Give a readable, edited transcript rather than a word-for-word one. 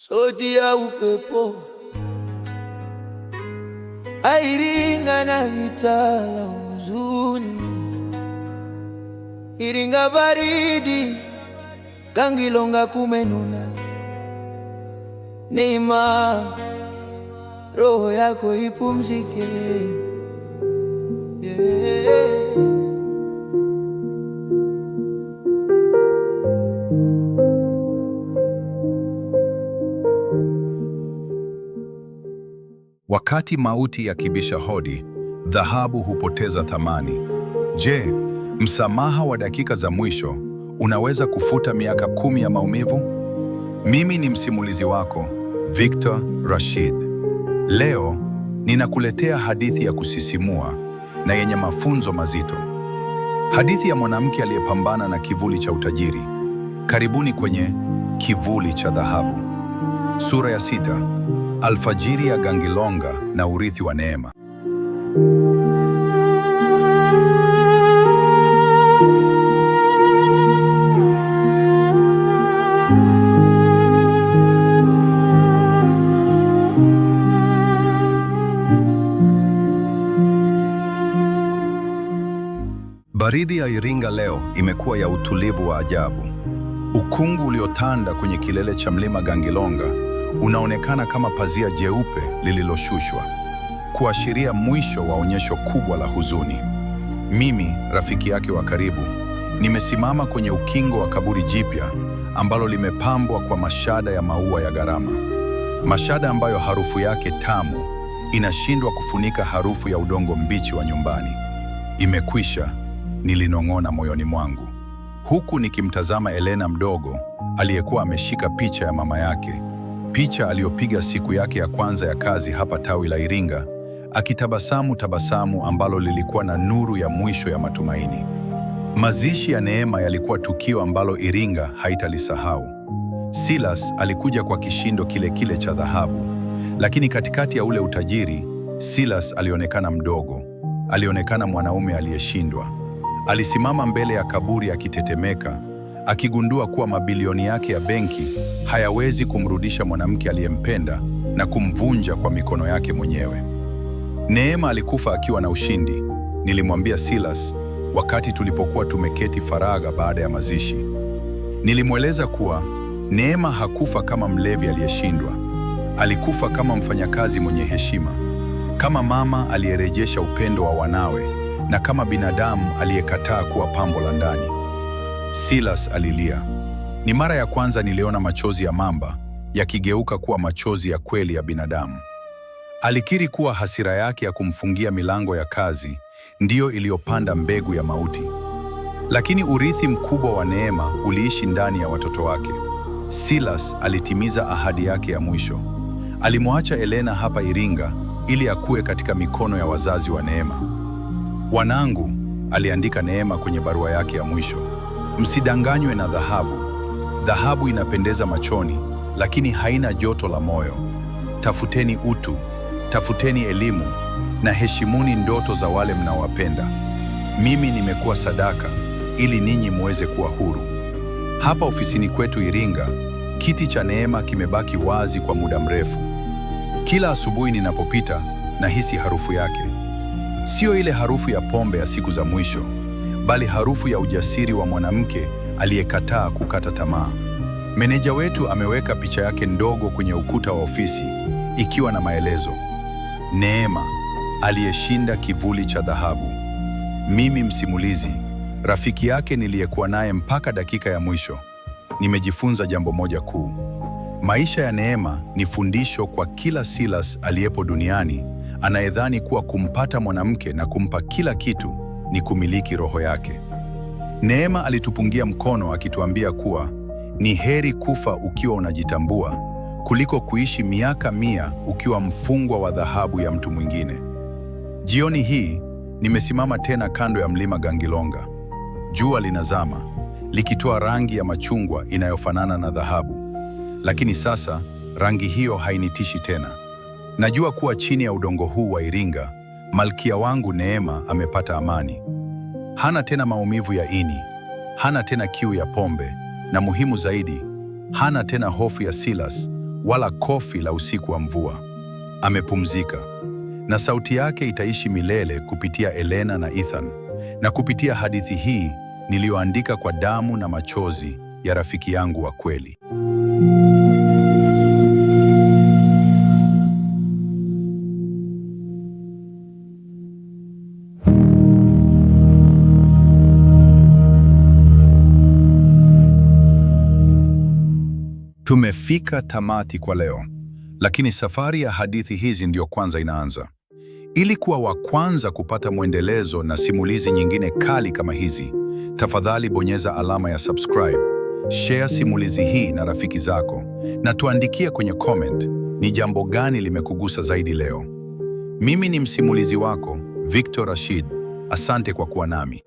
sauti ya upepo airinga na itala huzuni, Iringa baridi, Gangilonga kumenuna. Neema, roho yako ipumzike, yeah. Wakati mauti yakibisha hodi, dhahabu hupoteza thamani. Je, msamaha wa dakika za mwisho unaweza kufuta miaka 10 ya maumivu? Mimi ni msimulizi wako, Victor Rashid. Leo ninakuletea hadithi ya kusisimua na yenye mafunzo mazito. Hadithi ya mwanamke aliyepambana na kivuli cha utajiri. Karibuni kwenye Kivuli cha Dhahabu. Sura ya 6. Alfajiri ya Gangilonga na urithi wa neema. Baridi ya Iringa leo imekuwa ya utulivu wa ajabu. Ukungu uliotanda kwenye kilele cha mlima Gangilonga unaonekana kama pazia jeupe lililoshushwa, kuashiria mwisho wa onyesho kubwa la huzuni. Mimi, rafiki yake wa karibu, nimesimama kwenye ukingo wa kaburi jipya ambalo limepambwa kwa mashada ya maua ya gharama. Mashada ambayo harufu yake tamu inashindwa kufunika harufu ya udongo mbichi wa nyumbani. Imekwisha, nilinong'ona moyoni mwangu, huku nikimtazama Elena mdogo aliyekuwa ameshika picha ya mama yake. Picha aliyopiga siku yake ya kwanza ya kazi hapa tawi la Iringa, tabasamu ambalo lilikuwa na nuru ya mwisho ya matumaini. Mazishi ya Neema yalikuwa tukio ambalo Iringa haitalisahau. Silas alikuja kwa kishindo kile kile cha dhahabu, lakini katikati ya ule utajiri, Silas alionekana mdogo, alionekana mwanaume aliyeshindwa. Alisimama mbele ya kaburi akitetemeka, akigundua kuwa mabilioni yake ya benki hayawezi kumrudisha mwanamke aliyempenda na kumvunja kwa mikono yake mwenyewe. Neema alikufa akiwa na ushindi, nilimwambia Silas wakati tulipokuwa tumeketi faragha baada ya mazishi. Nilimweleza kuwa Neema hakufa kama mlevi aliyeshindwa, alikufa kama mfanyakazi mwenye heshima, kama mama aliyerejesha upendo wa wanawe, na kama binadamu aliyekataa kuwa pambo la ndani. Silas alilia. Ni mara ya kwanza niliona machozi ya mamba yakigeuka kuwa machozi ya kweli ya binadamu. Alikiri kuwa hasira yake ya kumfungia milango ya kazi ndiyo iliyopanda mbegu ya mauti. Lakini urithi mkubwa wa Neema uliishi ndani ya watoto wake. Silas alitimiza ahadi yake ya mwisho. Alimwacha Elena hapa Iringa ili akue katika mikono ya wazazi wa Neema. Wanangu, aliandika Neema kwenye barua yake ya mwisho, msidanganywe na dhahabu. Dhahabu inapendeza machoni, lakini haina joto la moyo. Tafuteni utu, tafuteni elimu, na heshimuni ndoto za wale mnaowapenda. Mimi nimekuwa sadaka ili ninyi muweze kuwa huru. Hapa ofisini kwetu Iringa, kiti cha Neema kimebaki wazi kwa muda mrefu. Kila asubuhi ninapopita, nahisi harufu yake. Sio ile harufu ya pombe ya siku za mwisho, bali harufu ya ujasiri wa mwanamke aliyekataa kukata tamaa. Meneja wetu ameweka picha yake ndogo kwenye ukuta wa ofisi, ikiwa na maelezo: Neema, aliyeshinda kivuli cha dhahabu. Mimi msimulizi, rafiki yake niliyekuwa naye mpaka dakika ya mwisho, nimejifunza jambo moja kuu. Maisha ya Neema ni fundisho kwa kila Silas aliyepo duniani anayedhani kuwa kumpata mwanamke na kumpa kila kitu ni kumiliki roho yake. Neema alitupungia mkono akituambia kuwa ni heri kufa ukiwa unajitambua kuliko kuishi miaka 100 ukiwa mfungwa wa dhahabu ya mtu mwingine. Jioni hii nimesimama tena kando ya mlima Gangilonga. Jua linazama, likitoa rangi ya machungwa inayofanana na dhahabu. Lakini sasa rangi hiyo hainitishi tena. Najua kuwa chini ya udongo huu wa Iringa, malkia wangu Neema amepata amani. Hana tena maumivu ya ini, hana tena kiu ya pombe, na muhimu zaidi, hana tena hofu ya Silas wala kofi la usiku wa mvua. Amepumzika, na sauti yake itaishi milele kupitia Elena na Ethan, na kupitia hadithi hii niliyoandika kwa damu na machozi ya rafiki yangu wa kweli. Tumefika tamati kwa leo, lakini safari ya hadithi hizi ndiyo kwanza inaanza. Ili kuwa wa kwanza kupata mwendelezo na simulizi nyingine kali kama hizi, tafadhali bonyeza alama ya subscribe, share simulizi hii na rafiki zako, na tuandikie kwenye comment ni jambo gani limekugusa zaidi leo. Mimi ni msimulizi wako, Victor Rashid. Asante kwa kuwa nami.